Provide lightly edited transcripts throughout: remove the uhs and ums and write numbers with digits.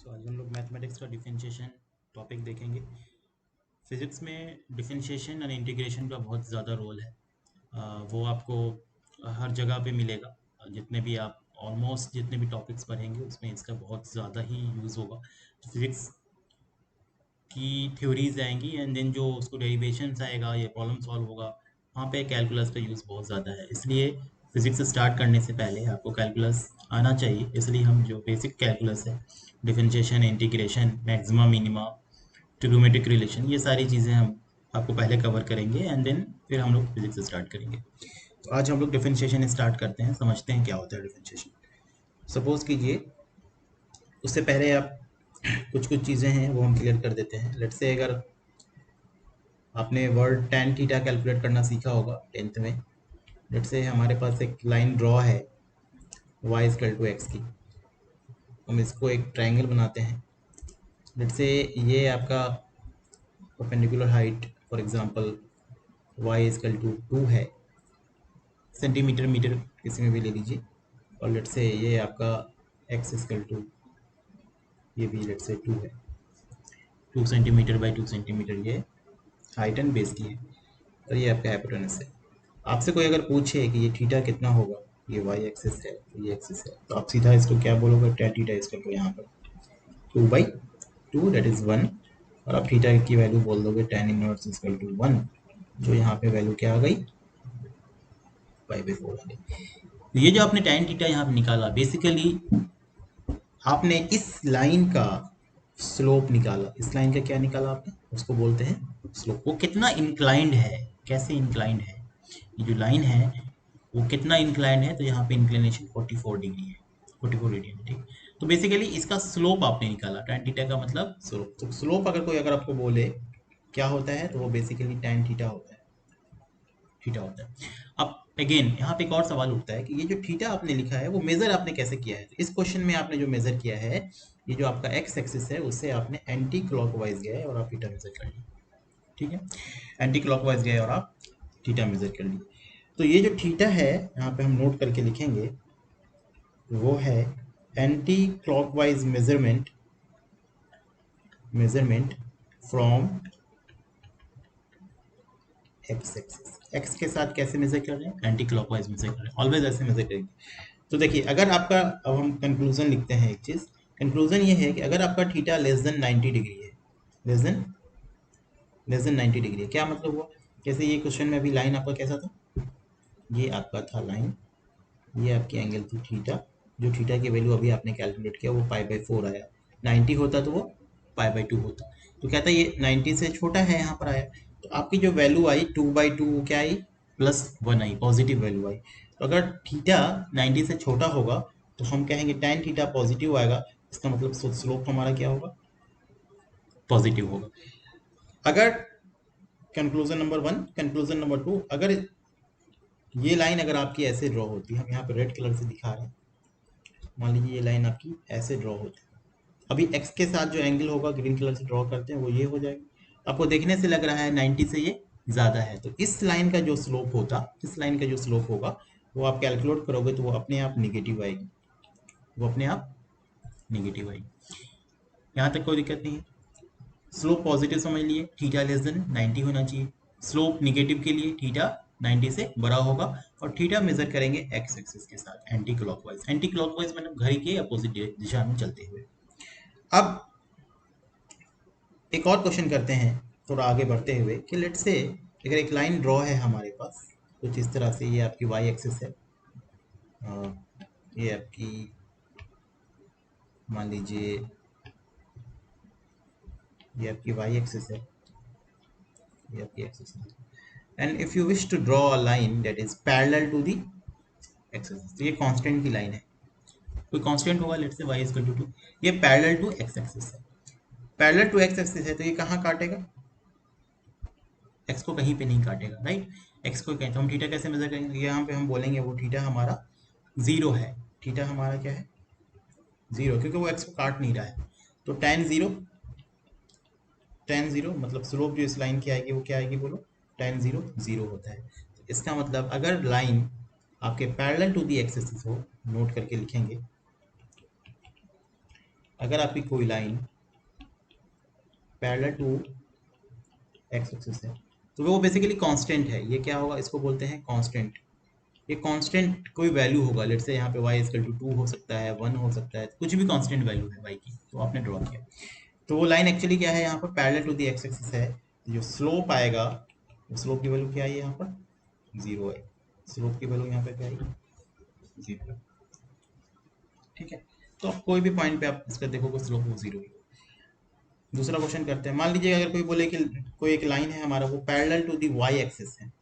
आज हम लोग मैथमेटिक्स का डिफरेंशिएशन टॉपिक देखेंगे। फिजिक्स में डिफरेंशिएशन और इंटीग्रेशन का बहुत ज़्यादा रोल है। वो आपको हर जगह पे मिलेगा। जितने भी आप ऑलमोस्ट जितने भी टॉपिक्स पढ़ेंगे उसमें इसका बहुत ज़्यादा ही यूज़ होगा। तो फिजिक्स की थ्योरीज आएंगी एंड देन जो उसको डेरिवेशंस आएगा या प्रॉब्लम सॉल्व होगा, वहाँ पे कैलकुलस का यूज़ बहुत ज़्यादा है। इसलिए फिजिक्स स्टार्ट करने से पहले आपको कैलकुलस आना चाहिए। इसलिए हम जो बेसिक कैलकुलस है, differentiation, integration, maxima, minima, trigonometric relation, ये सारी चीज़ें हम आपको पहले कवर करेंगे एंड देन फिर हम लोग फिजिक्स स्टार्ट करेंगे। तो आज हम लोग डिफरेंशिएशन स्टार्ट करते हैं, समझते हैं क्या होता है डिफरेंशिएशन। सपोज कीजिए, उससे पहले आप कुछ कुछ चीज़ें हैं वो हम क्लियर कर देते हैं। लेट्स से अगर आपने वर्ड tan थीटा कैलकुलेट करना सीखा होगा 10th में। लेट्स से हमारे पास एक लाइन ड्रॉ है y इक्वल टू एक्स की। हम इसको एक ट्रायंगल बनाते हैं। लेट्स से ये आपका perpendicular height for example y equal to 2 है, सेंटीमीटर मीटर किसी में भी ले लीजिए। और लेट्स से ये आपका x इक्वल टू, ये भी लेट्स से 2 है, 2 सेंटीमीटर बाई 2 सेंटीमीटर ये हाइट एंड बेस की है। और ये आपका हाइपोटेनस है। आपसे कोई अगर पूछे कि ये थीटा कितना होगा, ये वाई एक्सिस है, ये एक्सिस है, तो आप सीधा इसको क्या बोलोगे, tan थीटा इसको तो यहाँ पर 2/2 दैट इज 1। और आप थीटा की वैल्यू बोल दोगे tan इनवर्स इक्वल टू 1, जो यहाँ पे वैल्यू क्या आ गई, 5/4 आ गई। तो ये जो आपने tan थीटा यहाँ पे निकाला, बेसिकली आपने इस लाइन का स्लोप निकाला। इस लाइन का क्या निकाला आपने, उसको बोलते हैं स्लोप। वो कितना इंक्लाइंड है, कैसे इंक्लाइंड है, ये जो लाइन है वो कितना इंक्लाइंड है। तो यहाँ पे इंक्लिनेशन 44 डिग्री है, 44 रेडियन है, ठीक। तो बेसिकली इसका स्लोप आपने निकाला। tan थीटा का मतलब स्लोप। तो स्लोप अगर आपको बोले क्या होता है, तो वो बेसिकली tan थीटा होता है, थीटा होता है। अब अगेन यहाँ पे एक और सवाल उठता है कि ये जो थीटा आपने लिखा है वो मेजर आपने कैसे किया है। तो इस क्वेश्चन में आपने जो मेजर किया है, ये जो आपका एक्स एक्सिस है उससे आपने एंटी क्लॉकवाइज गया है और आप थीटा मेजर कर लिए, ठीक है। एंटी क्लॉकवाइज गए और आप थीटा मेजर कर लिए। तो ये जो थीटा है यहाँ पे हम नोट करके लिखेंगे, वो है anti clockwise measurement, measurement from x axis. X के साथ कैसे मेजर कर रहे हैं, एंटी क्लॉकवाइज मेजर कर रहे हैं, ऑलवेज ऐसे मेजर करेंगे। तो देखिए, अगर आपका, अब हम कंक्लूजन लिखते हैं एक चीज। कंक्लूजन ये है कि अगर आपका थीटा लेस देन 90 डिग्री है, लेस देन 90 डिग्री है, क्या मतलब हुआ, जैसे ये क्वेश्चन में अभी लाइन आपका कैसा था, ये आपका था लाइन, ये आपकी एंगल थी थीटा। जो थीटा की वैल्यू अभी आपने कैलकुलेट किया वो π/4 आया। 90 होता तो वो π/2 होता। तो कहता है ये 90 से छोटा है, यहाँ पर आया। तो आपकी जो वैल्यू आई 2/2 क्या आई, +1 आई, पॉजिटिव वैल्यू आई। तो अगर थीटा 90 से छोटा होगा तो हम कहेंगे tan थीटा पॉजिटिव आएगा। इसका मतलब स्लोप हमारा क्या होगा, पॉजिटिव होगा। अगर कंक्लूजन नंबर 1, कंक्लूजन नंबर 2, अगर ये लाइन अगर आपकी ऐसे ड्रॉ होती, हम यहाँ पे रेड कलर से दिखा रहे हैं, मान लीजिए ये लाइन आपकी ऐसे ड्रॉ होती, अभी एक्स के साथ जो एंगल होगा ग्रीन कलर से ड्रॉ करते हैं वो ये हो जाएगा। आपको देखने से लग रहा है 90 से ये ज़्यादा है, तो इस लाइन का जो स्लोप होता, इस लाइन का जो स्लोप होगा वो आप कैलकुलेट करोगे तो वो अपने आप निगेटिव आएगी, वो अपने आप निगेटिव आएगी। यहाँ तक कोई दिक्कत नहीं है। स्लोप पॉजिटिव समझ लिए, थीटा लेस देन 90 होना चाहिए। स्लोप निगेटिव के लिए थीटा 90 से बड़ा होगा। और थीटा मेजर करेंगे एक्स एक्सिस के साथ, एंटी क्लॉकवाइज। एंटी क्लॉकवाइज मतलब घड़ी के अपोजिट दिशा में चलते हुए। अब एक और क्वेश्चन करते हैं थोड़ा आगे बढ़ते हुए कि लेट से अगर एक लाइन ड्रॉ है हमारे पास कुछ इस तरह से, ये आपकी वाई एक्सिस है, ये आपकी मान लीजिए ये आपकी वाई एक्सिस है, ये आपकी एक्सिस है। And if you wish to draw a line that is parallel to the axis, तो ये कांस्टेंट की लाइन है, कोई कांस्टेंट होगा, लेट से y इक्वल टू 2, ये पैरेलल टू एक्स एक्सिस है। पैरेलल टू एक्स एक्सिस है तो ये कहाँ काटेगा, एक्स को कहीं पे नहीं काटेगा, राइट। एक्स को कहीं, तो हम थीटा कैसे मेजर करेंगे, यहाँ पे हम बोलेंगे वो थीटा हमारा 0 है। थीटा हमारा क्या है, 0, क्योंकि वो एक्स को काट नहीं रहा है। तो tan 0 मतलब स्लोप जो इस लाइन की आएगी वो क्या आएगी, बोलो, tan 0 0 होता है। तो इसका मतलब अगर लाइन आपके parallel to the x axis हो, नोट करके लिखेंगे, अगर आपकी कोई line parallel to x axis है तो वो बेसिकली कांस्टेंट है। ये क्या होगा, इसको बोलते हैं कांस्टेंट। ये कांस्टेंट कोई वैल्यू होगा, लेट्स से यहाँ पे y इक्वल टू 2 हो सकता है, 1 हो सकता है, कुछ भी कांस्टेंट वैल्यू है y की, तो आपने ड्रॉ किया। तो वो लाइन एक्चुअली क्या है, यहाँ पर parallel to the x axis है। जो स्लोप आएगा, स्लोप की वैल्यू क्या है यहाँ पर, 0 है। स्लोप की वैल्यू यहाँ पे क्या आएगी, 0। ठीक है, तो आप कोई भी पॉइंट पे आप इसका देखोगे स्लोप वो 0 है। दूसरा क्वेश्चन करते हैं। मान लीजिए अगर कोई बोले कि कोई एक लाइन है हमारा, वो parallel to the y axis है।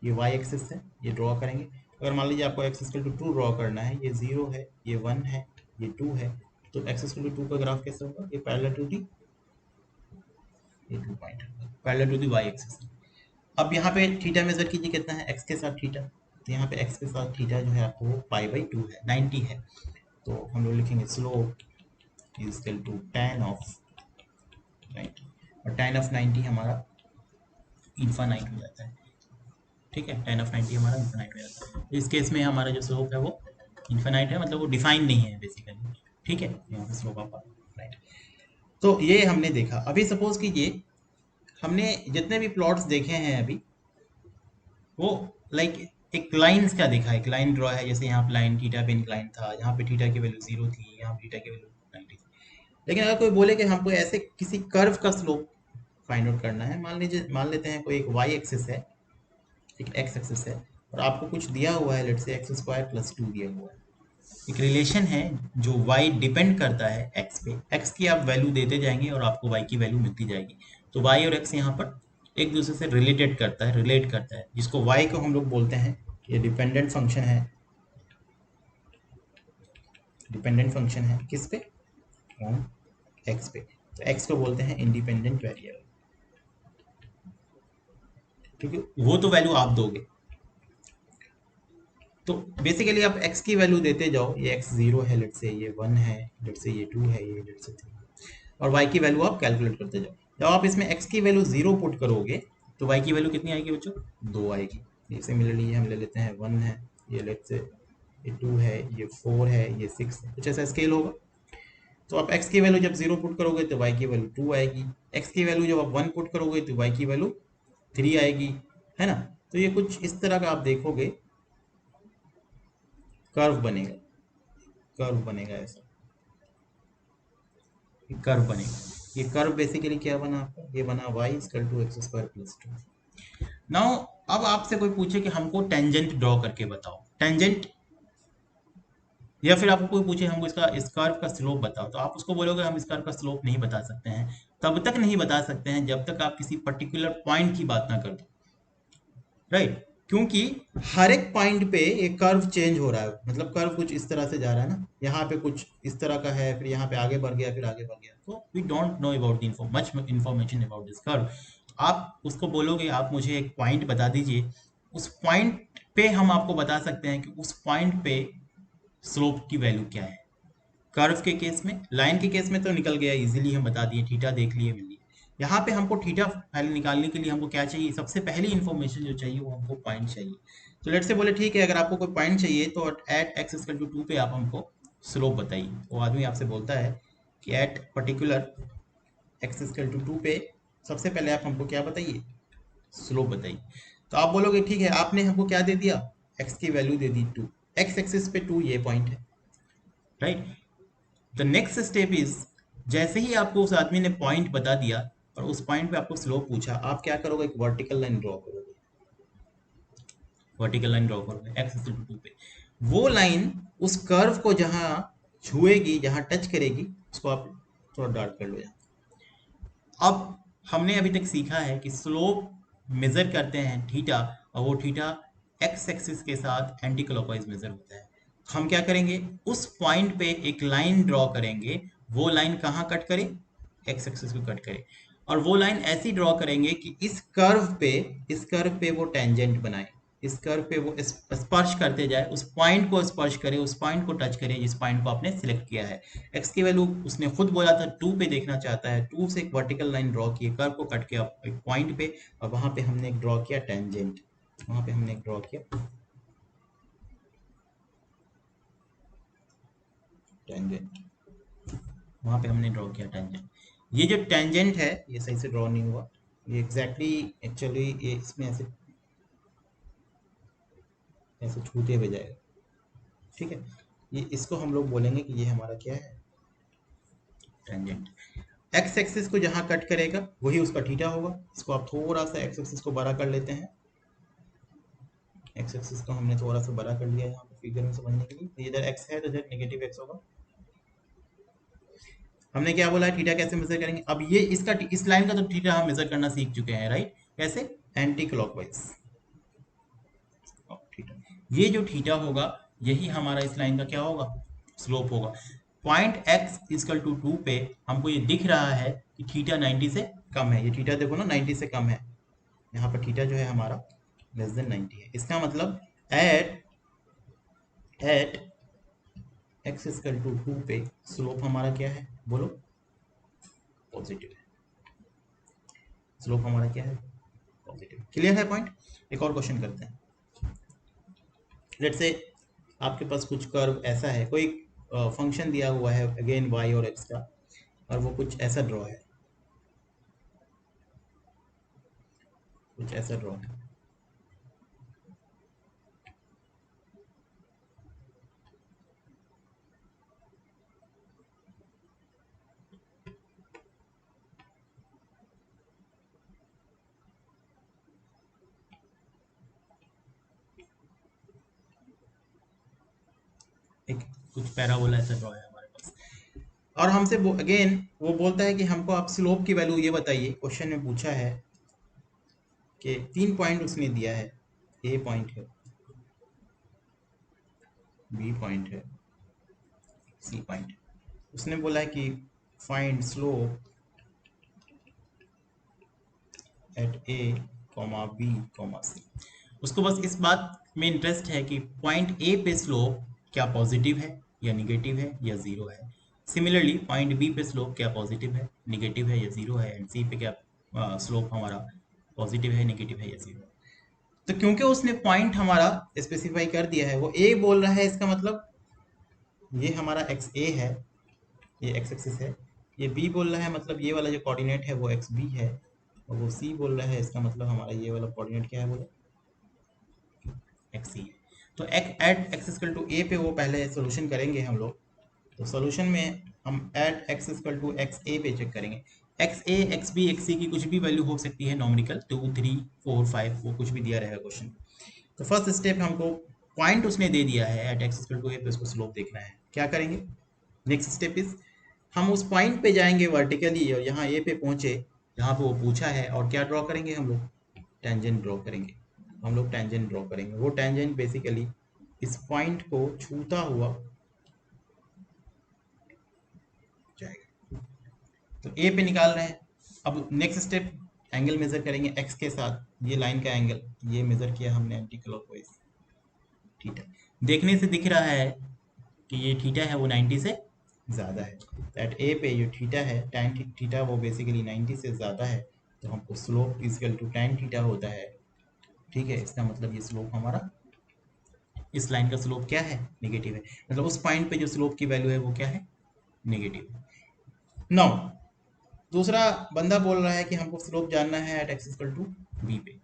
ये वाई एक्सिस है, ये ड्रॉ करेंगे। अगर मान लीजिए आपको एक्स इक्वल टू 2 ड्रॉ करना है, ये 0 है, ये 1 है, ये 2 है, तो एक्स इक्वल टू 2 का ग्राफ कैसे होगा, ये पैरेलल टू दी, ये 2 point parallel to the y axis. अब यहाँ पे थीटा मेजर कीजिए, कितना है एक्स के साथ थीटा। तो यहाँ पे एक्स के साथ थीटा जो है आपको वो π/2 है, 90 है। तो हम लोग लिखेंगे slope is equal to tan of 90, और tan ऑफ 90 हमारा इन्फानाइट हो जाता है। ठीक है, tan ऑफ 90 हमारा इन्फानाइट हो जाता है। इस केस में हमारा जो स्लोप है वो इन्फानाइट है, मतलब वो डिफाइन नहीं है बेसिकली। ठीक है, यहाँ पे स्लोप आपका राइट। तो ये हमने देखा। अभी सपोज कीजिए हमने जितने भी प्लॉट्स देखे हैं अभी, वो लाइक एक लाइंस का देखा, एक लाइन ड्रॉ है, जैसे यहाँ पे लाइन थीटा पे इंक्लाइन था, यहाँ पे थीटा की वैल्यू 0 थी, यहाँ पे थीटा की वैल्यू 90 थी। लेकिन अगर कोई बोले कि हमको ऐसे किसी कर्व का स्लोप फाइंड आउट करना है, मान लेते हैं कोई एक वाई एक्सिस है, एक एक्स एक्सिस है, और आपको कुछ दिया हुआ है, let's say x square plus 2 दिया हुआ है। एक रिलेशन है जो y डिपेंड करता है x पे, x की आप वैल्यू देते जाएंगे और आपको y की वैल्यू मिलती जाएगी। तो y और x यहाँ पर एक दूसरे से रिलेट करता है, जिसको y को हम लोग बोलते हैं ये डिपेंडेंट फंक्शन है। डिपेंडेंट फंक्शन है किस पे, ऑन x पे। तो x को बोलते हैं इंडिपेंडेंट वेरिएबल, क्योंकि वो तो वैल्यू आप दोगे। तो बेसिकली आप x की वैल्यू देते जाओ, ये x 0 है, लेट्स से ये 1 है, लेट्स से ये 2 है, ये लेट्स से 3, और y की वैल्यू आप कैलकुलेट करते जाओ। जब आप इसमें x की वैल्यू 0 पुट करोगे तो y की वैल्यू कितनी आएगी बच्चों, 2 आएगी। ये सिमिलरली हम ले लेते हैं 1 है, ये लेट्स से ये 2 है, ये 4 है, ये 6 है, कुछ ऐसा स्केल होगा। तो आप x की वैल्यू जब 0 पुट करोगे तो y की वैल्यू 2 आएगी। x की वैल्यू जब आप 1 पुट करोगे तो y की वैल्यू 3 आएगी, है ना। तो ये कुछ इस तरह का आप देखोगे कर्व बनेगा, कर्व बनेगा ऐसा, कर्व बनेगा। ये कर्व बेसिकली क्या बना आपका, ये बना y equal to x square plus 2। Now अब आपसे कोई पूछे कि हमको टेंजेंट ड्रॉ करके बताओ, टेंजेंट, या फिर आपको कोई पूछे हमको इसका इस कर्व का स्लोप बताओ, तो आप उसको बोलोगे हम इस कर्व का स्लोप नहीं बता सकते हैं। तब तक नहीं बता सकते हैं जब तक आप किसी पर्टिकुलर पॉइंट की बात ना कर दो, राइट। क्योंकि हर एक पॉइंट पे एक कर्व चेंज हो रहा है, मतलब कर्व कुछ इस तरह से जा रहा है ना, यहाँ पे कुछ इस तरह का है, फिर यहाँ पे आगे बढ़ गया, फिर आगे बढ़ गया। तो we don't know about the much information about this curve. आप उसको बोलोगे आप मुझे एक पॉइंट बता दीजिए, उस पॉइंट पे हम आपको बता सकते हैं कि उस पॉइंट पे स्लोप की वैल्यू क्या है। कर्व के केस में, लाइन के केस में तो निकल गया इजीली, हम बता दिए, थीटा देख लिए, मिल लिए। यहाँ पे हमको थीटा वैल्यू निकालने के लिए हमको क्या चाहिए, सबसे पहली इंफॉर्मेशन जो चाहिए वो हमको पॉइंट चाहिए। तो लेट से बोले ठीक है, अगर आपको कोई पॉइंट चाहिए तो एट एक्स इक्वल टू 2 पे आप हमको स्लोप बताइए। वो आदमी आपसे बोलता है कि at particular x equal to 2 पे सबसे पहले आप हमको क्या बताइए, स्लोप बताइए। तो आप बोलोगे ठीक है, आपने हमको क्या दे दिया, एक्स की वैल्यू दे दी 2, एक्स एक्सिस पे 2 ये पॉइंट है, right. The next step is, जैसे ही आपको उस आदमी ने पॉइंट बता दिया और उस पॉइंट पे आपको स्लोप पूछा, आप क्या करोगे, एक वर्टिकल लाइन ड्रॉ करोगे। वर्टिकल लाइन ड्रॉ करोगे एक्स इक्वल टू 2 पे। वो लाइन उस कर्व को जहां छुएगी, जहां टच करेगी, उसको आप थोड़ा डार्क कर लो यहाँ। अब हमने अभी तक सीखा है कि स्लोप मेजर करते हैं थीटा, और वो थीटा एक्स एक्सिस के साथ एंटी क्लॉकवाइज मेजर होता है। हम क्या करेंगे, उस पॉइंट पे एक लाइन ड्रॉ करेंगे, वो लाइन कहाँ कट करे, एक्स एक्सिस को कट करे, और वो लाइन ऐसी ड्रॉ करेंगे कि इस कर्व पे वो टेंजेंट बनाए, इस कर्व पे वो स्पर्श करते जाए, उस पॉइंट को स्पर्श करे, उस पॉइंट को टच करे जिस पॉइंट को आपने सिलेक्ट किया है। एक्स की वैल्यू उसने खुद बोला था 2 पे देखना चाहता है, 2 से एक वर्टिकल लाइन ड्रॉ किए, कर्व को कट के आप एक पॉइंट पे, और वहां पे हमने एक ड्रॉ किया टेंजेंट, वहां पे हमने एक ड्रॉ किया टेंजेंट। वहां पे हमने ड्रॉ किया टेंजेंट। ये जो टेंजेंट है ये सही से ड्रॉ नहीं हुआ, ये एग्जैक्टली एक्चुअली ये इसमें ऐसे ऐसे छूते हुए जाएगा, ठीक है। ये इसको हम लोग बोलेंगे कि ये हमारा क्या है, टेंजेंट। एक्स एक्सिस को जहां कट करेगा वही उसका थीटा होगा। इसको आप थोड़ा सा एक्स एक्सिस को बड़ा कर लेते हैं, एक्स एक्सिस को हमने थोड़ा सा बड़ा कर लिया यहाँ पे फिगर में समझने के लिए। तो इधर एक्स है तो इधर नेगेटिव एक्स होगा। हमने क्या बोला है, थीटा कैसे मेजर करेंगे। अब ये इसका इस लाइन का तो थीटा हम मेजर करना सीख चुके हैं, राइट। कैसे, एंटी क्लॉकवाइज थीटा। ये जो थीटा होगा यही हमारा इस लाइन का क्या होगा, स्लोप होगा। पॉइंट एक्स इजकल टू 2 पे हमको ये दिख रहा है कि थीटा 90 से कम है। ये थीटा देखो ना 90 से कम है, यहाँ पर थीटा जो है हमारा लेस देन 90 है। इसका मतलब at at x equal to 2 पे स्लोप हमारा क्या है बोलो, पॉजिटिव है। स्लोप हमारा क्या है, पॉजिटिव। क्लियर है पॉइंट। एक और क्वेश्चन करते हैं। लेट्स से आपके पास कुछ कर्व ऐसा है, कोई फंक्शन दिया हुआ है अगेन y और x का, और वो कुछ ऐसा ड्रॉ है, कुछ ऐसा ड्रॉ है। एक कुछ पैराबोला ऐसा ड्रॉ है हमारे पास, और हमसे अगेन वो बोलता है कि हमको आप स्लोप की वैल्यू ये बताइए। क्वेश्चन में पूछा है कि 3 पॉइंट उसने दिया है, ए पॉइंट है, बी पॉइंट है, सी पॉइंट है। उसने बोला है कि find slope at A comma B comma C. उसको बस इस बात में इंटरेस्ट है कि पॉइंट ए पे स्लोप क्या पॉजिटिव है या निगेटिव है या जीरो है। सिमिलरली पॉइंट बी पे स्लोप क्या पॉजिटिव है, निगेटिव है या जीरो है, एंड सी पे क्या स्लोप हमारा पॉजिटिव है, निगेटिव है या जीरो है। तो क्योंकि उसने पॉइंट हमारा स्पेसिफाई कर दिया है, वो ए बोल रहा है, इसका मतलब ये हमारा एक्स ए है, ये एक्स एक्सिस है। ये बी बोल रहा है, मतलब ये वाला जो कोऑर्डिनेट है वो एक्स बी है। और वो सी बोल रहा है, इसका मतलब हमारा ये वाला कोऑर्डिनेट क्या है बोले, एक्स सी है। तो एट एक्स इक्वल टू ए पे वो पहले सोल्यूशन करेंगे हम लोग। तो सोल्यूशन में हम at x equal to x A पे चेक करेंगे। X A x B x C की कुछ भी वैल्यू हो सकती है, नॉमिकल 2 3 4 5, वो कुछ भी दिया रहेगा क्वेश्चन। तो फर्स्ट स्टेप हमको पॉइंट उसने दे दिया है एट एक्स इक्वल टू ए पे, उसको स्लोप देखना है। क्या करेंगे, नेक्स्ट स्टेप इज हम उस पॉइंट पे जाएंगे वर्टिकली, और यहाँ ए पे पहुंचे जहाँ पे वो पूछा है, और क्या ड्रॉ करेंगे हम लोग, टेंजेंट ड्रॉ करेंगे। हम लोग टेंजेंट ड्रॉ करेंगे। वो टेंजेंट बेसिकली इस पॉइंट को छूता हुआ जाएगा। तो ए पे निकाल रहे हैं। अब नेक्स्ट स्टेप एंगल मेजर करेंगे एक्स के साथ, ये लाइन का एंगल ये मेजर किया हमने एंटी क्लॉकवाइज थीटा। देखने से दिख रहा है कि ये थीटा है वो 90 से ज़्यादा है। एट ए पे जो थीटा है tan थीटा वो बेसिकली 90 से ज़्यादा है। तो हमको slope equal to tan theta होता है, ठीक है। इसका मतलब ये स्लोप हमारा, इस लाइन का स्लोप क्या है, नेगेटिव है। मतलब उस पॉइंट पे जो स्लोप की वैल्यू है वो क्या है, नेगेटिव है। नाउ दूसरा बंदा बोल रहा है कि हमको स्लोप जानना है at x equal to B पे।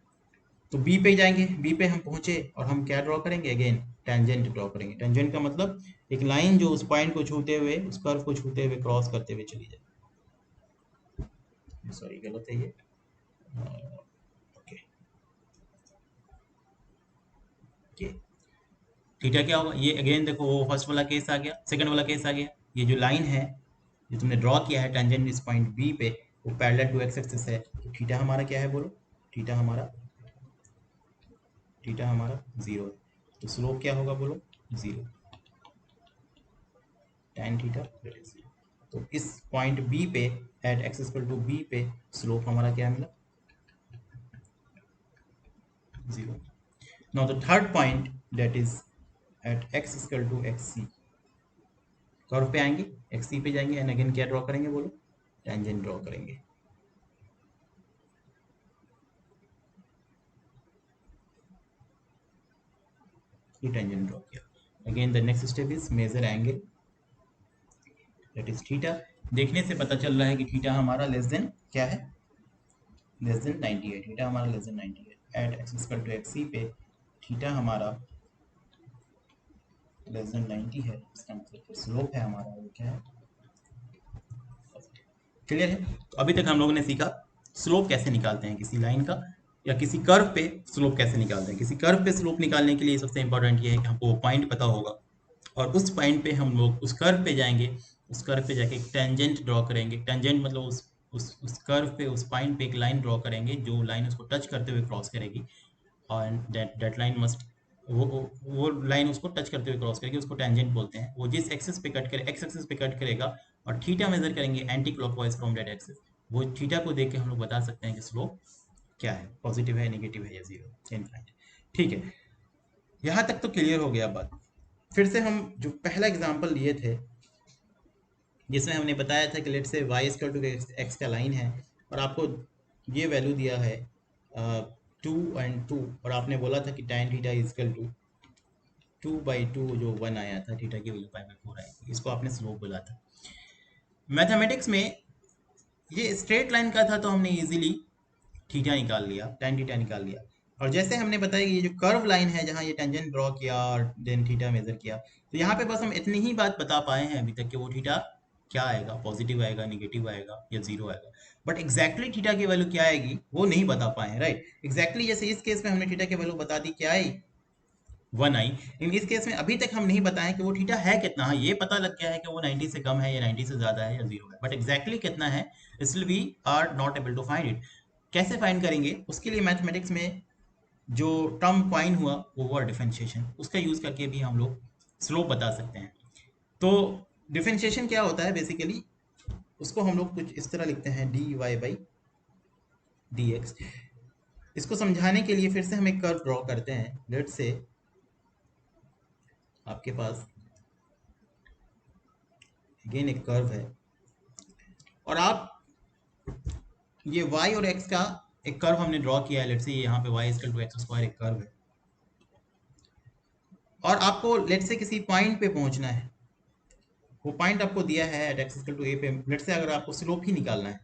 तो बी पे जाएंगे, बी पे हम पहुंचे और हम क्या ड्रॉ करेंगे, अगेन टेंजेंट ड्रॉ करेंगे। टेंजेंट का मतलब एक लाइन जो उस पॉइंट को छूते हुए, उस कर्व को छूते हुए क्रॉस करते हुए चली जाए। सॉरी गलत है ये, ओके ओके। थीटा क्या होगा, ये अगेन देखो वो फर्स्ट वाला केस आ गया, सेकंड वाला केस आ गया। ये जो लाइन है जो तुमने ड्रॉ किया है टेंजेंट इस पॉइंट बी पे, वो पैरेलल टू एक्स एक्सिस है। तो थीटा हमारा क्या है बोलो, थीटा हमारा, थीटा हमारा जीरो है। तो स्लोप क्या होगा बोलो, zero, tan theta that is zero. तो इस पॉइंट बी पे at x equal to B पे स्लोप हमारा क्या मिला, zero. Now the third point that is at x equal to x c, curve पे आएंगे, एक्स सी पे जाएंगे एंड अगेन क्या ड्रॉ करेंगे बोलो, टेंजेंट ड्रॉ करेंगे। ये टेंजेंट ड्रॉ किया। Again the next step is measure angle that is theta. देखने से पता चल रहा है कि थीटा हमारा लेस देन क्या है, लेस देन 90 है। थीटा हमारा लेस देन 90 है at x equal to x C पे थीटा हमारा लेस देन 90 है। इसका मतलब स्लोप है हमारा वो क्या है, क्लियर है। तो अभी तक हम लोगों ने सीखा स्लोप कैसे निकालते हैं किसी लाइन का, या किसी कर्व पे स्लोप कैसे निकालते हैं। किसी कर्व पे स्लोप निकालने के लिए सबसे इंपॉर्टेंट ये है कि हमको वो पॉइंट पता होगा, और उस पॉइंट पे हम लोग उस कर्व पे जाएंगे, उस कर्व पे जाके एक टेंजेंट ड्रॉ करेंगे। टेंजेंट मतलब उस कर्व पे उस पॉइंट पे एक लाइन ड्रॉ करेंगे, जो लाइन उसको टच करते हुए क्रॉस करेगी, और दैट लाइन मस्ट वो लाइन उसको टच करते हुए क्रॉस करेगी, उसको टेंजेंट बोलते हैं। वो जिस एक्सिस पे कट करे, एक्स एक्सिस पे कट करेगा, और थीटा मेजर करेंगे anti clockwise from that axis. वो थीटा को देख के हम लोग बता सकते हैं कि स्लोप क्या है, पॉजिटिव है, नेगेटिव है, या जीरो, इनफाइनाइट। ठीक है, यहाँ तक तो क्लियर हो गया बात। फिर से हम जो पहला एग्जांपल लिए थे, जिसमें हमने बताया था कि लेट से y इक्वल टू एक्स का लाइन है, और आपको ये वैल्यू दिया है 2 एंड 2, और आपने बोला था कि tan थीटा इजकल टू 2/2, जो 1 आया था, थीटा की वैल्यू π/4 आई, इसको आपने स्लोप बोला था। मैथमेटिक्स में ये स्ट्रेट लाइन का था, तो हमने इजीली थीटा निकाल लिया, tan थीटा निकाल लिया। और जैसे हमने बताया कि ये जो कर्व लाइन है, जहाँ ये टेंजेंट ड्रॉ किया और देन थीटा मेजर किया, तो यहाँ पे बस हम इतनी ही बात बता पाए हैं अभी तक कि वो थीटा क्या आएगा, पॉजिटिव आएगा, नेगेटिव आएगा, या जीरो आएगा। बट एग्जैक्टली थीटा की वैल्यू क्या आएगी वो नहीं बता पाए हैं, राइट। एग्जैक्टली जैसे इस केस में हमने थीटा की वैल्यू बता दी, क्या आई, 1 आई। इन इस केस में अभी तक हम नहीं बताएं कि वो थीटा है कितना। हाँ, ये पता लग गया है कि वो 90 से कम है, या 90 से ज्यादा है, या जीरो है, बट एग्जैक्टली कितना है, इसलिए we are not able to find it. कैसे फाइंड करेंगे, उसके लिए मैथमेटिक्स में जो टर्म क्वाइन हुआ वो हुआ डिफरेंशिएशन। उसका यूज करके भी हम लोग स्लोप बता सकते हैं। तो डिफरेंशिएशन क्या होता है बेसिकली, उसको हम लोग कुछ इस तरह लिखते हैं dy/dx। इसको समझाने के लिए फिर से हम एक कर्व ड्रॉ करते हैं। लेट से आपके पास अगेन एक कर्व है, और आप ये y और x का एक कर्व हमने ड्रॉ किया है। लेट से यहाँ पे y equal to x square एक कर्व है, और आपको लेट से किसी पॉइंट पे पहुंचना है। वो पॉइंट आपको दिया है एट एक्स इक्वल टू ए पे। लेट से अगर आपको स्लोप ही निकालना है,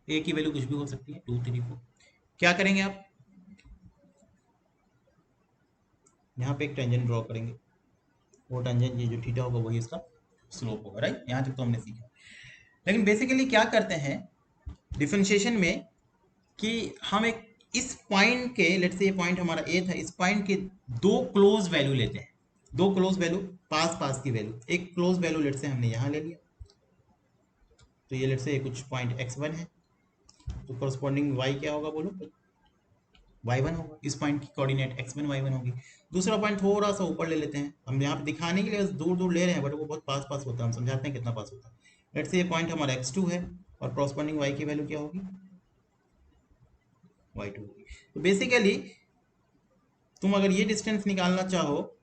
ए की वैल्यू कुछ भी हो सकती है, 2, 3, 4, क्या करेंगे आप, यहाँ पे एक टेंजेंट ड्रॉ करेंगे। वो टेंजेंट ये जो थीटा होगा वही इसका स्लोप होगा, राइट। यहाँ तक तो हमने सीखा। लेकिन बेसिकली क्या करते हैं डिफरेंशिएशन में, कि हम एक इस पॉइंट के, लेट से ये पॉइंट हमारा ए था, इस पॉइंट के दो क्लोज वैल्यू लेते हैं। दो क्लोज वैल्यू, पास पास की वैल्यू। एक क्लोज वैल्यू लेट से हमने यहाँ ले लिया, तो ये लेट से कुछ पॉइंट x1 है, तो कोरस्पॉन्डिंग y क्या होगा बोलो, y1 होगा। इस पॉइंट की कोऑर्डिनेट x1 y1 होगी। दूसरा पॉइंट थोड़ा सा ऊपर ले लेते हैं, हम यहाँ पे दिखाने के लिए बस दूर दूर ले रहे हैं, बट वो बहुत पास पास होता है, हम समझाते हैं कितना पास होता है। लेट से ये पॉइंट हमारा x2 है, और कोरस्पॉन्डिंग y की वैल्यू क्या होगी, y2 होगी। तो बेसिकली तुम अगर ये डिस्टेंस निकालना चाहो,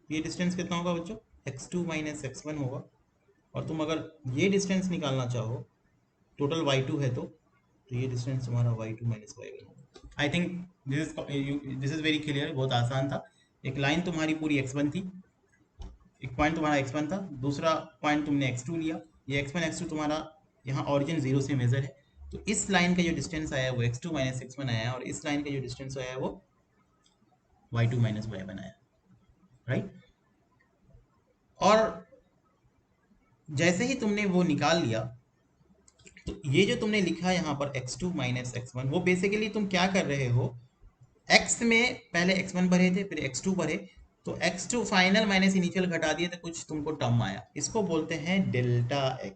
ये डिस्टेंस कितना होगा बच्चों, x2 माइनस x1 होगा। और तुम अगर ये डिस्टेंस निकालना चाहो, टोटल y2 है, तो ये डिस्टेंस तुम्हारा y2 माइनस y1 होगा। I think this is very clear, बहुत आसान था। एक लाइन तुम्हारी पूरी x1 थी, एक पॉइंट तुम्हारा x1 था, दूसरा पॉइंट तुमने x2 लिया। ये x1 x2 तुम्हारा यहाँ ऑरिजिन 0 से मेजर है, तो इस लाइन का जो डिस्टेंस आया वो x2 माइनस x1 आया, और इस लाइन का जो डिस्टेंस आया वो y2 माइनस y1 आया, राइट। और जैसे ही तुमने वो निकाल लिया, तो ये जो तुमने लिखा यहाँ पर x2 माइनस x1, वो बेसिकली तुम क्या कर रहे हो, x में पहले x1 भरे थे, फिर x2 भरे, तो x2 फाइनल माइनस इनिशियल घटा दिए, तो कुछ तुमको टर्म आया। इसको बोलते हैं डेल्टा x,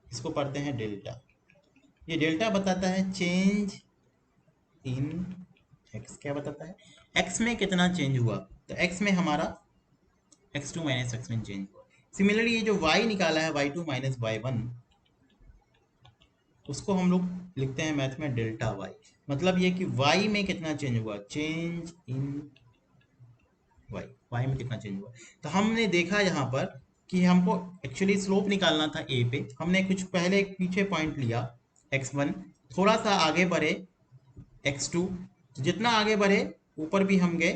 इसको पढ़ते हैं डेल्टा। ये डेल्टा बताता है चेंज इन x। क्या बताता है, x में कितना चेंज हुआ, तो x में हमारा x2 माइनस x1 चेंज हुआ। सिमिलरली ये जो y निकाला है y2 माइनस y1, उसको हम लोग लिखते हैं मैथ में डेल्टा y। मतलब ये कि y में कितना चेंज हुआ, चेंज इन y में कितना चेंज हुआ। तो हमने देखा यहाँ पर कि हमको एक्चुअली स्लोप निकालना था a पे। हमने कुछ पहले एक पीछे पॉइंट लिया x1, थोड़ा सा आगे बढ़े x2, तो जितना आगे बढ़े ऊपर भी हम गए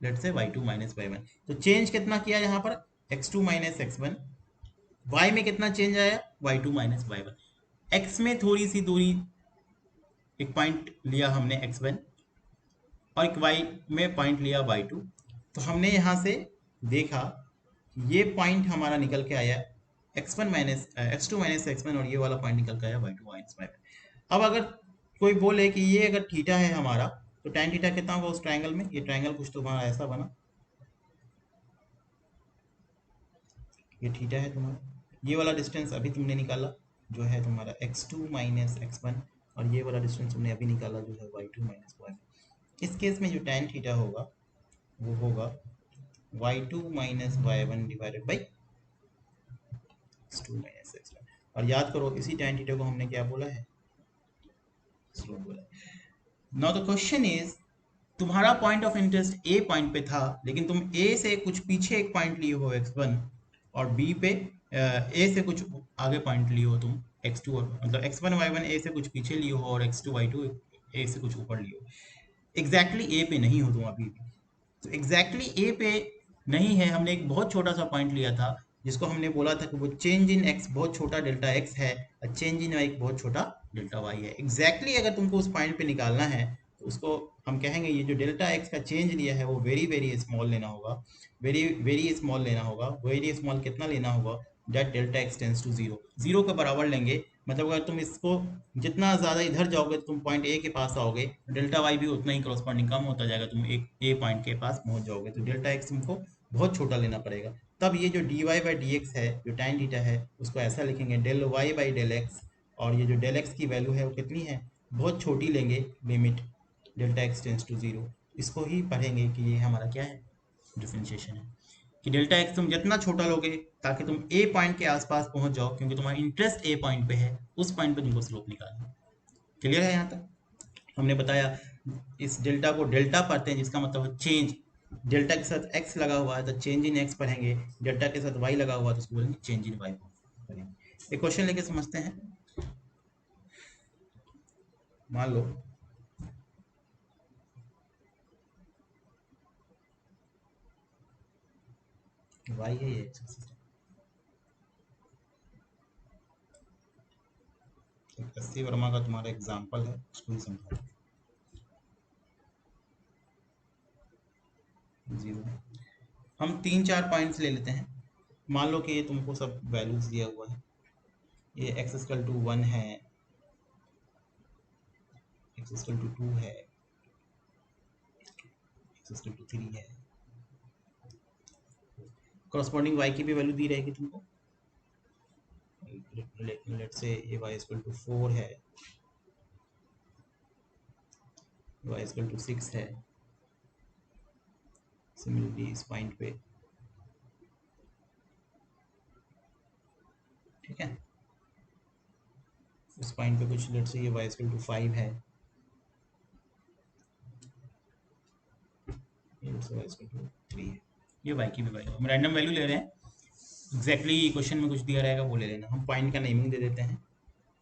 लेट से y2 माइनस y1। तो चेंज कितना किया यहाँ पर, x2 माइनस x1, y में कितना चेंज आया, y2 माइनस y1। x में थोड़ी सी दूरी, एक पॉइंट लिया हमने x1, और एक y में पॉइंट लिया y2। तो हमने यहाँ से देखा ये पॉइंट हमारा निकल के आया x1 minus x2 minus x1, और ये वाला पॉइंट निकल के आया y2 माइनस y1। अब अगर कोई बोले कि ये अगर थीटा है हमारा, तो tan थीटा कितना होगा उस ट्रायंगल में, ये ट्रायंगल कुछ तो हमारा ऐसा बना, ये थीटा है तुम्हारा, ये वाला डिस्टेंस अभी तुमने निकाला जो है तुम्हारा x2 माइनस x1, और ये वाला डिस्टेंस तुमने अभी निकाला जो है y2 माइनस y1। इस केस में जो tan थीटा होगा वो होगा y2 minus y1 divided by x2 minus x1। और याद करो इसी tan थीटा को हमने क्या बोला है, स्लोप बोला है। नाउ द क्वेश्चन इज, तुम्हारा point of interest A point पे था, लेकिन तुम ए से कुछ पीछे एक पॉइंट लिए हो x1, और बी पे ए से कुछ आगे पॉइंट लिए हो तुम x2, और मतलब x1 y1 ए से कुछ पीछे लिए हो, और x2 y2 ए से कुछ ऊपर लिए हो। एग्जैक्टली ए पे नहीं हो तुम अभी भी, तो एग्जैक्टली ए पे नहीं है। हमने एक बहुत छोटा सा पॉइंट लिया था जिसको हमने बोला था कि वो चेंज इन एक्स बहुत छोटा डेल्टा एक्स है, और चेंज इन वाई बहुत छोटा डेल्टा वाई है। एग्जैक्टली अगर तुमको उस पॉइंट पे निकालना है तो उसको हम कहेंगे ये जो डेल्टा एक्स का चेंज लिया है वो वेरी वेरी स्मॉल लेना होगा, वेरी वेरी स्मॉल लेना होगा। वेरी स्मॉल कितना लेना होगा, that delta x tends to zero, zero के बराबर लेंगे। मतलब अगर तुम इसको जितना ज़्यादा इधर जाओगे तुम पॉइंट ए के पास आओगे, डेल्टा वाई भी उतना ही करस्पॉन्डिंग कम होता जाएगा, तुम एक ए पॉइंट के पास पहुंच जाओगे। तो डेल्टा एक्स तुमको बहुत छोटा लेना पड़ेगा। तब ये जो d y by d x है, जो tan थीटा है, उसको ऐसा लिखेंगे del y by del x, और ये जो डेल एक्स की वैल्यू है वो कितनी है, बहुत छोटी लेंगे, limit delta x tends to zero. इसको ही पढ़ेंगे कि ये हमारा क्या है, डिफरेंशिएशन है। कि डेल्टा एक्स तुम जितना छोटा लोगे ताकि तुम ए पॉइंट के आसपास पहुंच जाओ, क्योंकि तुम्हारा इंटरेस्ट ए पॉइंट पे है, उस पॉइंट पे तुमको स्लोप निकालना। क्लियर है यहाँ तक? हमने बताया इस डेल्टा को डेल्टा पढ़ते हैं जिसका मतलब है चेंज। डेल्टा के साथ एक्स लगा हुआ है तो चेंज इन एक्स पढ़ेंगे, डेल्टा के साथ वाई लगा हुआ है तो उसको बोलेंगे चेंज इन वाई पढ़ेंगे। एक क्वेश्चन लेके समझते हैं। मान लो वाई है ये एक्स, अस्सी वर्मा का तुम्हारा एग्जाम्पल है, उसको ही समझा। जीरो, हम तीन चार पॉइंट्स ले लेते हैं। मान लो कि ये तुमको सब वैल्यूज दिया हुआ है, ये एक्स स्कल टू 1 है, एक्स स्कल टू 2 है, एक्स स्कल टू 3 है। करस्पॉन्डिंग वाई की भी वैल्यू दी रहेगी तुमको। लेट्स से ये y इक्वल टू 4 है, y इक्वल टू 6 है। सिमिलरली इस पॉइंट पे, ठीक है, इस पॉइंट पे कुछ लेट्स से ये y इक्वल टू 5 है, ये let's say y equal to 3 है। ये y की भी वैल्यू हम रैंडम वैल्यू ले रहे हैं, एग्जैक्टली क्वेश्चन में कुछ दिया रहेगा वो ले लेना। हम पॉइंट का नेमिंग दे देते हैं।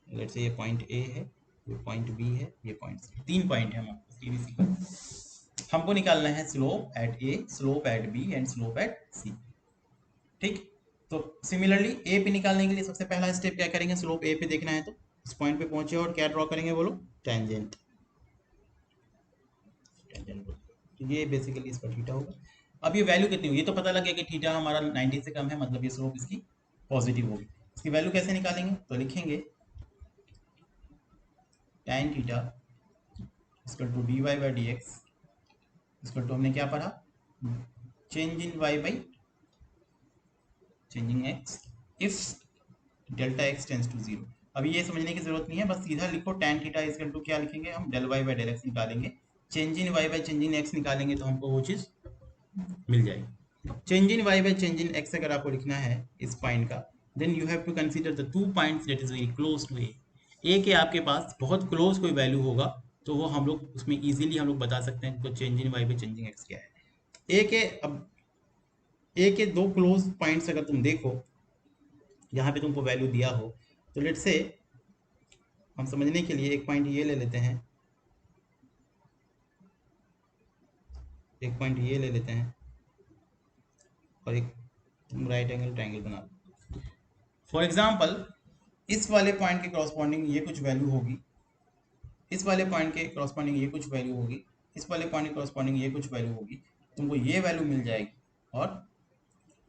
लेट्स से ये पॉइंट ए है, ये पॉइंट बी है, ये पॉइंट सी, तीन पॉइंट है हमारे पास ABC का। हमको निकालना है slope at A, slope at B and slope at C. ठीक, तो सिमिलरली ए पे निकालने के लिए सबसे पहला स्टेप क्या करेंगे, स्लोप ए पे देखना है तो इस पॉइंट पे पहुंचे और क्या ड्रॉ करेंगे बोलो, टेंजेंट। टेंजेंट, तो ये बेसिकली इसका थीटा होगा। अब ये वैल्यू कितनी हुई, ये तो पता लग गया कि थीटा हमारा 90 से कम है, मतलब ये स्लोप इसकी पॉजिटिव होगी। इसकी वैल्यू कैसे निकालेंगे, तो लिखेंगे tan theta equal to d y by d x equal to, हमने क्या पढ़ा, change in y by changing x if delta x tends to zero. अभी ये समझने की जरूरत नहीं है, बस सीधा लिखो tan थीटा इक्वल टू क्या लिखेंगे हम, del y by del x निकालेंगे, change in y by change in x निकालेंगे तो हमको वो चीज़ मिल जाएगी। Change in y by change in x अगर आपको लिखना है इस पॉइंट का, then you have to consider the two points that is very close to A. A के आपके पास बहुत क्लोज कोई वैल्यू होगा तो वो हम लोग उसमें इजीली हम लोग बता सकते हैं तो change in y by changing x क्या है। ए के अब ए के दो क्लोज पॉइंट्स अगर तुम देखो यहाँ पे तुमको वैल्यू दिया हो, तो लेट्स से हम समझने के लिए एक पॉइंट ये ले लेते हैं, एक पॉइंट ये ले लेते हैं, और एक तुम राइट एंगल ट्रायंगल बना लो। फॉर एग्जाम्पल इस वाले पॉइंट के करस्पॉन्डिंग ये कुछ वैल्यू होगी, इस वाले पॉइंट के करस्पॉन्डिंग ये कुछ वैल्यू होगी, इस वाले पॉइंट के करस्पॉन्डिंग ये कुछ वैल्यू होगी, तुमको ये वैल्यू मिल जाएगी और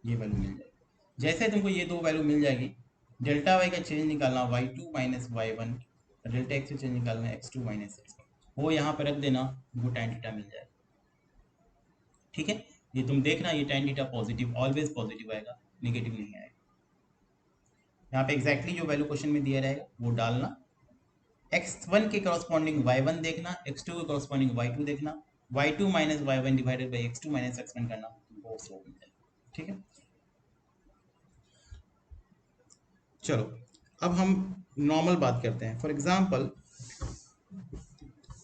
ये वैल्यू मिल जाएगी। जैसे तुमको ये दो वैल्यू मिल जाएगी, डेल्टा वाई का चेंज निकालना y2 minus y one, delta x का चेंज निकालना x2 माइनस x1, वो यहाँ पर रख देना, तुमको tan थीटा मिल जाएगा। ठीक है, ये तुम देखना, ये tan theta positive, always positive आएगा, नेगेटिव नहीं आएगा। यहाँ पे एग्जैक्टली जो वैल्यू क्वेश्चन में दिया रहेगा वो डालना, x1 के करस्पॉन्डिंग y1 देखना, x2 के करस्पॉन्डिंग y2 देखना, y2 minus y divided by x2 minus x1 करना, तुमको स्लोप मिल जाएगा। ठीक है, चलो अब हम नॉर्मल बात करते हैं। फॉर एग्जाम्पल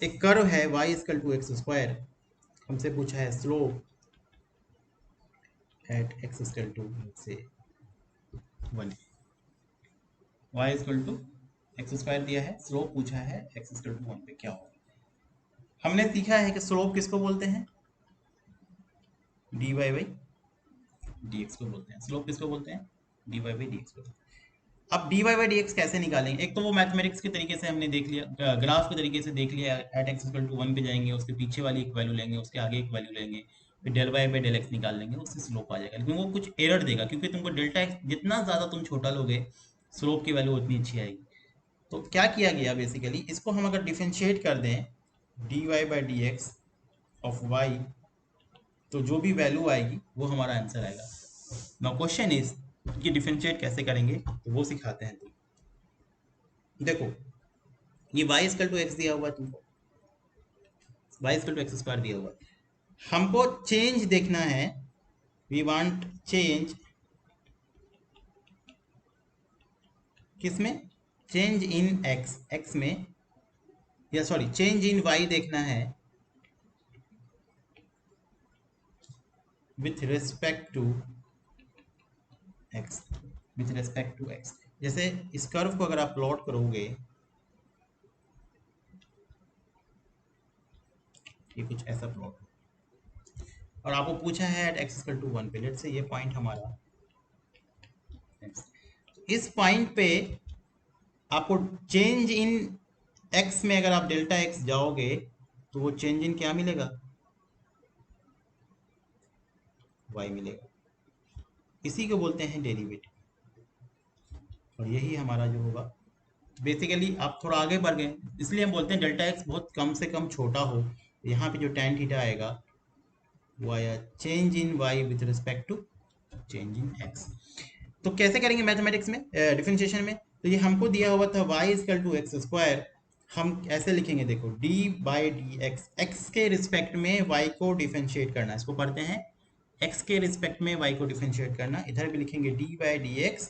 एक कर्व है y equal to x square, हमसे पूछा है slope at x equal to से 1, y equal to x square दिया है, स्लोप पूछा है x इक्वल टू 1 पे क्या होगा। हमने सीखा है कि स्लोप किसको बोलते हैं, dy बाई dx को बोलते हैं। स्लोप किसको बोलते हैं, dy बाई dx को। अब dy बाई dx कैसे निकालेंगे, एक तो वो मैथमेटिक्स के तरीके से हमने देख लिया, ग्राफ के तरीके से देख लिया, एट एक्स इक्वल टू 1 पे जाएंगे, उसके पीछे वाली एक वैल्यू लेंगे, उसके आगे एक वैल्यू लेंगे, फिर del y by del x निकाल लेंगे, उससे स्लोप आ जाएगा। लेकिन वो कुछ एरर देगा, क्योंकि तुमको डेल्टा एक्स जितना ज़्यादा तुम छोटा लोगे, स्लोप की वैल्यू उतनी अच्छी आएगी। तो क्या किया गया बेसिकली, इसको हम अगर डिफ्रेंशिएट कर दें d y by d x of y, तो जो भी वैल्यू आएगी वो हमारा आंसर आएगा। नाउ क्वेश्चन इज कि डिफरेंशिएट कैसे करेंगे, तो वो सिखाते हैं। देखो ये y इक्वल टू एक्स दिया हुआ है तुमको, y equal to x square दिया हुआ है, हमको चेंज देखना है, वी वांट चेंज किसमें, चेंज इन x, x में, या सॉरी चेंज इन y देखना है with respect to x, with respect to x। जैसे इस कर्व को अगर आप प्लॉट करोगे, ये कुछ ऐसा प्लॉट, और आपको पूछा है एट एक्स इक्वल टू 1 पे, लेट्स से ये पॉइंट हमारा x, इस पॉइंट पे आपको चेंज इन x में अगर आप डेल्टा x जाओगे तो वो चेंज इन क्या मिलेगा, y मिलेगा, इसी को बोलते हैं डेरिवेटिव। और यही हमारा जो होगा, बेसिकली आप थोड़ा आगे बढ़ गए, इसलिए हम बोलते हैं डेल्टा x बहुत कम से कम छोटा हो, यहाँ पे जो tan थीटा आएगा वो आया change in y with respect to change in x। तो कैसे करेंगे मैथमेटिक्स में, डिफरेंशिएशन में, तो ये हमको दिया हुआ था y equal to x square, हम ऐसे लिखेंगे, देखो d by d x, x के रिस्पेक्ट में y को डिफरेंशिएट करना, इसको पढ़ते हैं x के रिस्पेक्ट में y को डिफरेंशिएट करना, इधर भी लिखेंगे d by d x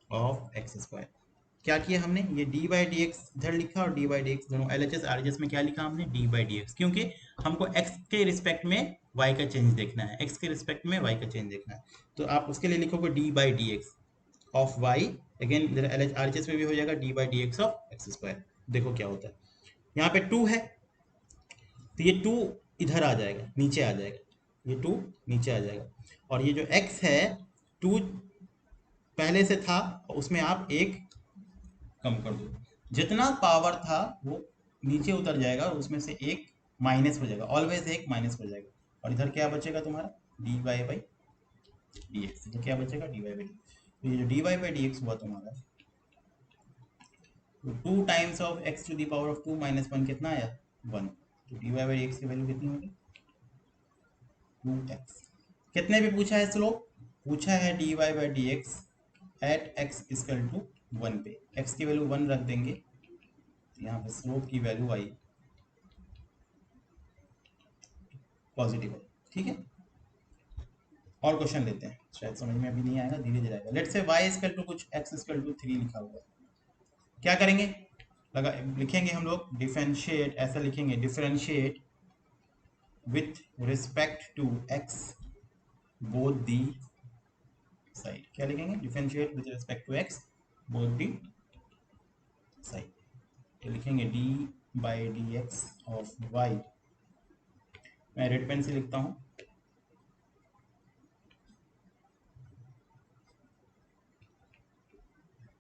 of x square. क्या किया हमने, ये d बाई डी एक्स इधर लिखा और d बाई डी एक्स दोनों LHS RHS में क्या लिखा हमने, d बाई डी एक्स, क्योंकि हमको x के रिस्पेक्ट में y का चेंज देखना है, x के रिस्पेक्ट में y का चेंज देखना है, तो आप उसके लिए लिखोगे d by d x of y, again RHS में भी हो जाएगा d by d x of x square. देखो क्या होता है, यहाँ पे 2 है तो ये 2 इधर आ जाएगा, नीचे आ जाएगा, ये 2 नीचे आ जाएगा, और ये जो x है 2 पहले से था, उसमें आप एक कम कर दो, जितना पावर था वो नीचे उतर जाएगा और उसमें से एक माइनस हो जाएगा, ऑलवेज एक माइनस हो जाएगा, और इधर क्या बचेगा तुम्हारा d y by d x, तो क्या बचेगा डी वाई बाई डी, तो ये जो d y by d x हुआ तुम्हारा, तो 2 times of x to the power of 2 minus 1 कितना आया 1, तो डी वाई बाई एक्स की वैल्यू कितनी होगी 2x। कितने पे पूछा है स्लोप, पूछा है d y by d x at x equal to 1 पे, x की वैल्यू 1 रख देंगे, तो यहाँ पे स्लोप की वैल्यू आई पॉजिटिव है। ठीक है, और क्वेश्चन लेते हैं, शायद समझ में अभी नहीं आएगा, धीरे धीरे आएगा। Let's say y equal to कुछ x इक्वल टू 3 लिखा हुआ है, क्या करेंगे, लगा लिखेंगे हम लोग डिफरेंशिएट, ऐसा लिखेंगे differentiate with respect to x both the side, क्या लिखेंगे differentiate with respect to x both the side, तो लिखेंगे d by d x of y, मैं रेड पेन से लिखता हूँ,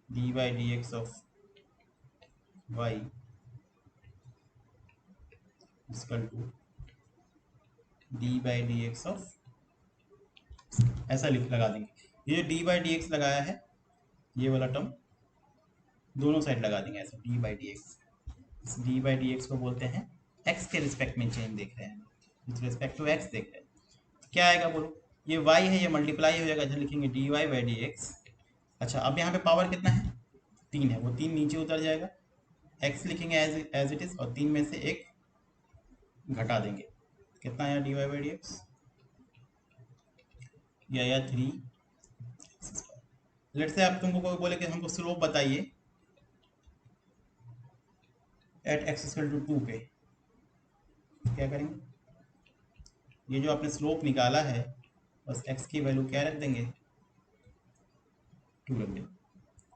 d by d x of y equal to d by d x of, ऐसा लिख लगा देंगे। ये डी बाई डी एक्स लगाया है, ये वाला टर्म दोनों साइड लगा देंगे ऐसे, डी बाई डी एक्स। इस डी बाई डी एक्स को बोलते हैं एक्स के रिस्पेक्ट में चेंज देख रहे हैं, विथ रिस्पेक्ट टू एक्स देख रहे हैं। क्या आएगा बोलो, ये y है, ये मल्टीप्लाई हो जाएगा, इधर लिखेंगे d y by d x. अच्छा, अब यहाँ पे पावर कितना है, 3 है, वो 3 नीचे उतर जाएगा, x लिखेंगे एज इट इज, और 3 में से एक घटा देंगे, कितना आया d y by d x, ये आया 3। लेट से आप तुमको कोई बोले कि हमको स्लोप बताइए एट एक्स इक्वल टू 2 पे, क्या करेंगे, ये जो आपने स्लोप निकाला है बस x की वैल्यू क्या रख देंगे, 2 रख देंगे,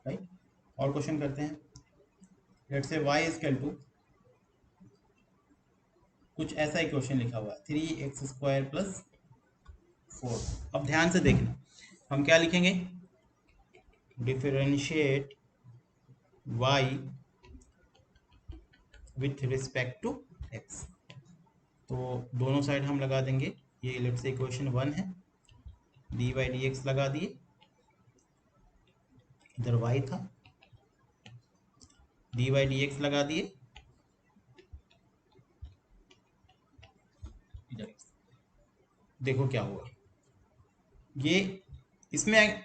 राइट। और क्वेश्चन करते हैं, लेट से y इक्वल टू, कुछ ऐसा ही क्वेश्चन लिखा हुआ है 3x स्क्वायर प्लस 4। अब ध्यान से देखना, हम क्या लिखेंगे, differentiate y with respect to x। तो दोनों साइड हम लगा देंगे, ये लेट से इक्वेशन 1 है, डी बाई डी एक्स लगा दिए, इधर y था, डी बाई डी एक्स लगा दिए, इधर देखो क्या हुआ, ये इसमें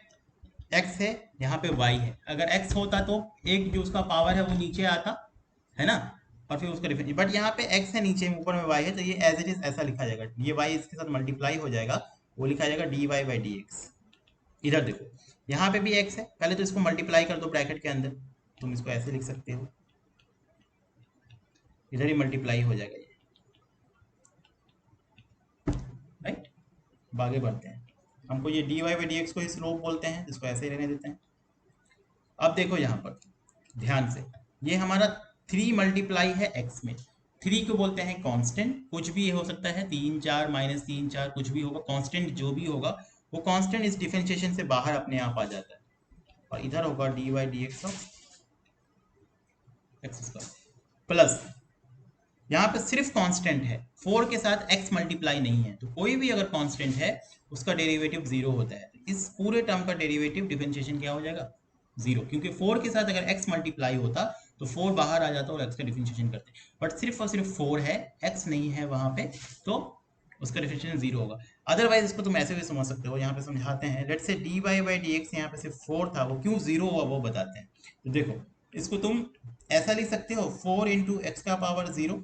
x है, यहाँ पे y है। अगर x होता तो एक जो उसका पावर है वो नीचे आता है ना, और फिर उसका डिफरेंस, बट यहाँ पे x है नीचे, ऊपर में y है, तो ये एज इट इज ऐसा लिखा जाएगा, ये y इसके साथ मल्टीप्लाई हो जाएगा, वो लिखा जाएगा d y by d x. इधर देखो, यहाँ पे भी x है, पहले तो इसको मल्टीप्लाई कर दो ब्रैकेट के अंदर, तुम इसको ऐसे लिख सकते हो, इधर ही मल्टीप्लाई हो जाएगा ये, राइट। आगे बढ़ते हैं, हमको ये d y by d x को ही स्लोप बोलते हैं, इसको ऐसे ही रहने देते हैं। अब देखो यहाँ पर ध्यान से, ये हमारा 3 मल्टीप्लाई है x में, 3 को बोलते हैं कांस्टेंट, कुछ भी हो सकता है, 3 4 -3 4 कुछ भी होगा, कांस्टेंट जो भी होगा वो कांस्टेंट इस डिफरेंशिएशन से बाहर अपने आप आ जाता है, और इधर होगा d y d x of x square plus, यहाँ पे सिर्फ कांस्टेंट है, 4 के साथ x मल्टीप्लाई नहीं है, तो कोई भी अगर कांस्टेंट है उसका डेरिवेटिव 0 होता है, तो इस पूरे टर्म का डेरिवेटिव डिफरेंशिएशन क्या हो जाएगा, 0, क्योंकि 4 के साथ अगर x मल्टीप्लाई होता तो 4 बाहर आ जाता और x का डिफरेंशिएशन करते, बट सिर्फ और सिर्फ 4 है, x नहीं है वहां पे, तो उसका डिफरेंशिएशन 0 होगा। अदरवाइज इसको तुम ऐसे भी समझ सकते हो, यहाँ पे समझाते हैं, let say d y by d x यहाँ पे सिर्फ 4 था, वो क्यों 0 हुआ वो बताते हैं। तो देखो, इसको तुम ऐसा लिख सकते हो, 4 इंटू एक्स का पावर 0,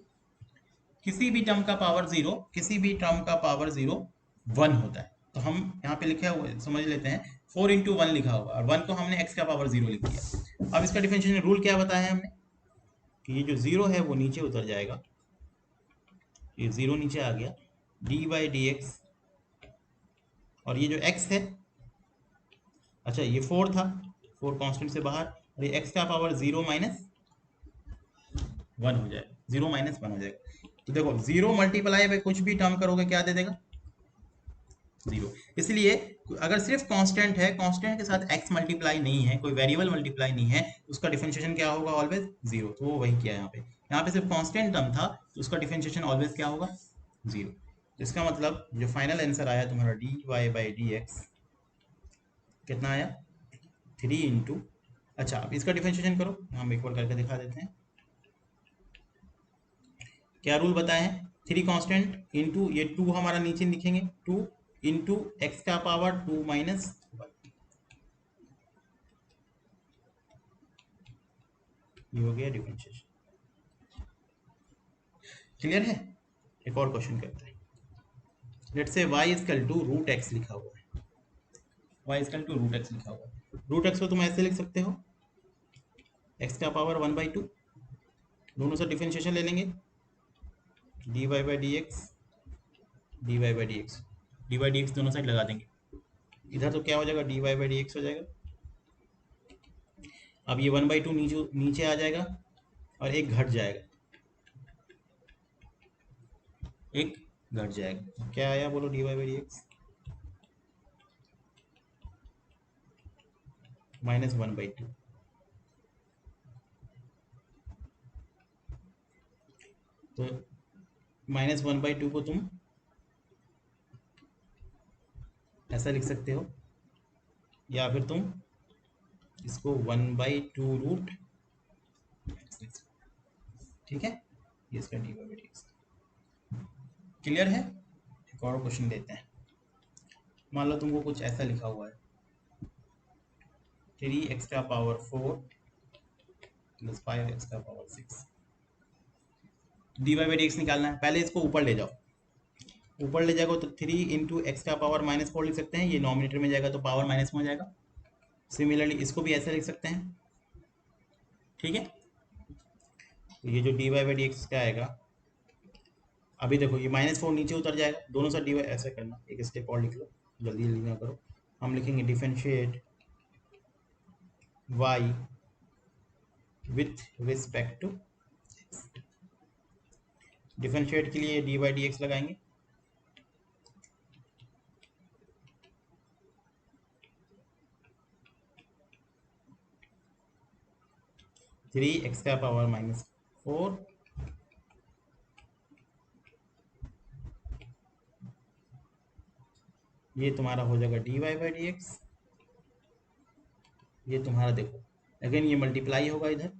किसी भी टर्म का पावर 0, किसी भी टर्म का पावर 0 1 होता है, तो हम यहाँ पे लिखे हुए समझ लेते हैं, 4 इंटू 1 लिखा होगा, और 1 को हमने x का पावर 0 लिख दिया। अब इसका डिफरेंशिएशन रूल क्या बताया हमने, कि ये जो 0 है वो नीचे उतर जाएगा, ये 0 नीचे आ गया, डी बाई डी एक्स, और ये जो x है, अच्छा ये 4 था, 4 कांस्टेंट से बाहर, और ये x का पावर 0 माइनस 1 हो जाएगा, 0 माइनस 1 हो जाएगा। तो देखो 0 मल्टीप्लाई बाय कुछ भी टर्म करोगे क्या दे देगा, 0। इसलिए अगर सिर्फ कांस्टेंट है, कांस्टेंट के साथ x मल्टीप्लाई नहीं है, कोई वेरिएबल मल्टीप्लाई नहीं है, उसका डिफरेंशिएशन क्या होगा, ऑलवेज 0। तो वो वही किया यहाँ पे सिर्फ कांस्टेंट टर्म था, तो उसका डिफरेंशिएशन ऑलवेज क्या होगा, 0। इसका मतलब जो फाइनल आंसर आया तुम्हारा d y by d x कितना आया, 3 इंटू, अच्छा अब इसका डिफरेंशिएशन करो, हम एक बार करके दिखा देते हैं, क्या रूल बताए हैं, 3 कांस्टेंट इंटू ये 2 हमारा नीचे लिखेंगे, 2 इंटू एक्स का पावर 2 माइनस 1, ये हो गया डिफरेंशिएशन। क्लियर है। एक और क्वेश्चन करते हैं, let's say y equal to root x लिखा हुआ है, y equal to root x लिखा हुआ है, रूट एक्स को तुम ऐसे लिख सकते हो, x का पावर 1/2, दोनों से डिफरेंशिएशन ले लेंगे, d y by d x, d y by d x, d y d x दोनों साइड लगा देंगे, इधर तो क्या हो जाएगा, d y by d x हो जाएगा। अब ये 1/2 नीचे नीचे आ जाएगा, और एक घट जाएगा, एक घट जाएगा, क्या आया बोलो, d y by d x -1/2, तो -1/2 को तुम ऐसा लिख सकते हो, या फिर तुम इसको 1/2√x लिख सकते हो। ठीक है, ये इसका dy/dx क्लियर है। एक और क्वेश्चन देते हैं। मान लो तुमको कुछ ऐसा लिखा हुआ है 3x⁴ + 5x⁴ dy/dx निकालना है। पहले इसको ऊपर ले जाओ, ऊपर ले जाओगे तो 3 × x⁻⁻4 लिख सकते हैं, ये नॉमिनेटर में जाएगा तो पावर माइनस में हो जाएगा। सिमिलरली इसको भी ऐसे लिख सकते हैं। ठीक है, तो ये जो dy/dx क्या आएगा, अभी देखो ये -4 नीचे उतर जाएगा, दोनों साइड dy ऐसे करना, एक स्टेप और लिख लो, जल्दी जल्दी ना करो। हम लिखेंगे differentiate y with respect to x। Differentiate के लिए dy/dx लगाएंगे, थ्री x⁻⁻4 ये तुम्हारा हो जाएगा dy/dx। ये तुम्हारा देखो अगेन ये मल्टीप्लाई होगा इधर,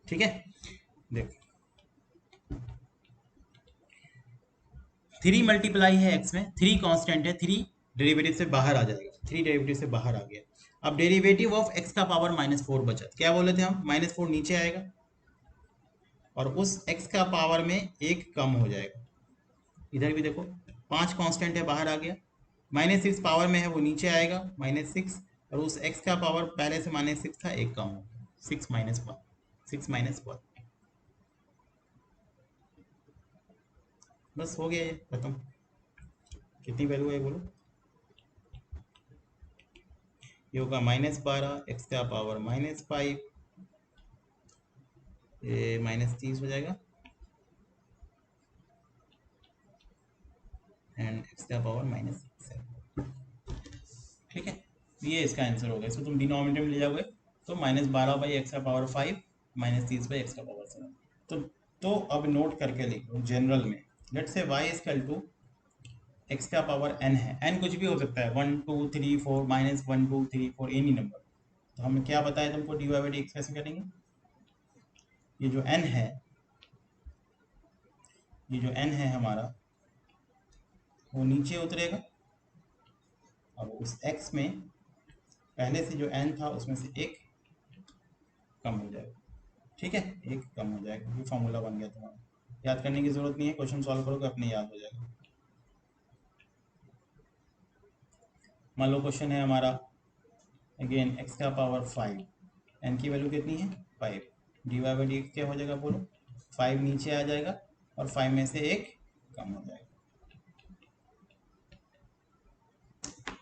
ठीक है। देखो 3 मल्टीप्लाई है x में, 3 कांस्टेंट है, 3 डेरिवेटिव से बाहर आ जाएगा, 3 डेरिवेटिव से बाहर आ गया। अब डेरिवेटिव ऑफ x⁻⁻4 बचा, क्या बोले थे हम, -4 नीचे आएगा और उस x का पावर में एक कम हो जाएगा। इधर भी देखो 5 कांस्टेंट है, बाहर आ गया, -6 पावर में है वो नीचे आएगा -6, और उस x का पावर पहले से -6 था, एक कम हो गया, 6 - 1, 6 - 1, बस हो गया ये खत्म। कितनी वैल्यू है बोलो, ये होगा -12 x⁻⁻5, ये -30 हो जाएगा एंड x⁻⁻7। ठीक है, ये इसका आंसर होगा। इसको तुम डिनोमिनेटर में ले जाओगे तो -12/x⁻5 -30/x⁻7। तो अब नोट करके लिख लो जनरल में, लेट्स से y = x का पावर n है, n कुछ भी हो सकता है, 1 2 3 4 -1 2 3 4 एनी नंबर। तो हमें क्या बताया तुमको, dy/dx कैसे करेंगे। ये जो n है, ये जो n है हमारा, वो नीचे उतरेगा और उस x में पहले से जो n था उसमें से एक कम हो जाएगा। ठीक है, एक कम हो जाएगा, ये फॉर्मूला बन गया तुम्हारा, याद करने की जरूरत नहीं है, क्वेश्चन सॉल्व करोगे अपने याद हो जाएगा। मान लो क्वेश्चन है हमारा अगेन x⁻5, n की वैल्यू कितनी है 5, dy/dx क्या हो जाएगा बोलो, 5 नीचे आ जाएगा और 5 में से एक कम हो जाएगा।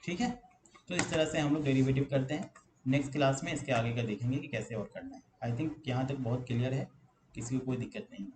ठीक है, तो इस तरह से हम लोग डेरिवेटिव करते हैं। नेक्स्ट क्लास में इसके आगे का देखेंगे कि कैसे और करना है। आई थिंक यहाँ तक बहुत क्लियर है, किसी को कोई दिक्कत नहीं है।